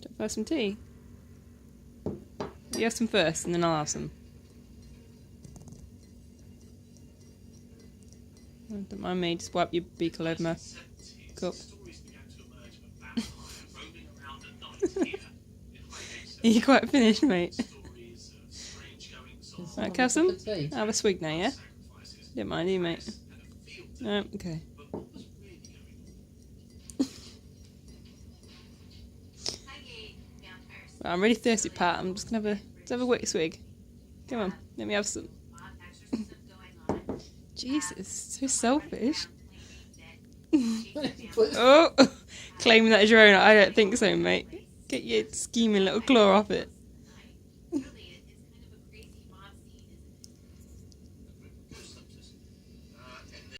Do you have some tea? You have some first, and then I'll have some. Oh, don't mind me, just wipe your beak all over my cup. Are you quite finished, mate? Right, can I have some? I'll have a swig now, yeah? Don't mind you, mate. No, okay. Right, I'm really thirsty, Pat. I'm just gonna have a quick swig. Come on, let me have some. Jesus, so selfish. Oh, claiming that as your own. I don't think so, mate. Get your scheming little claw off it.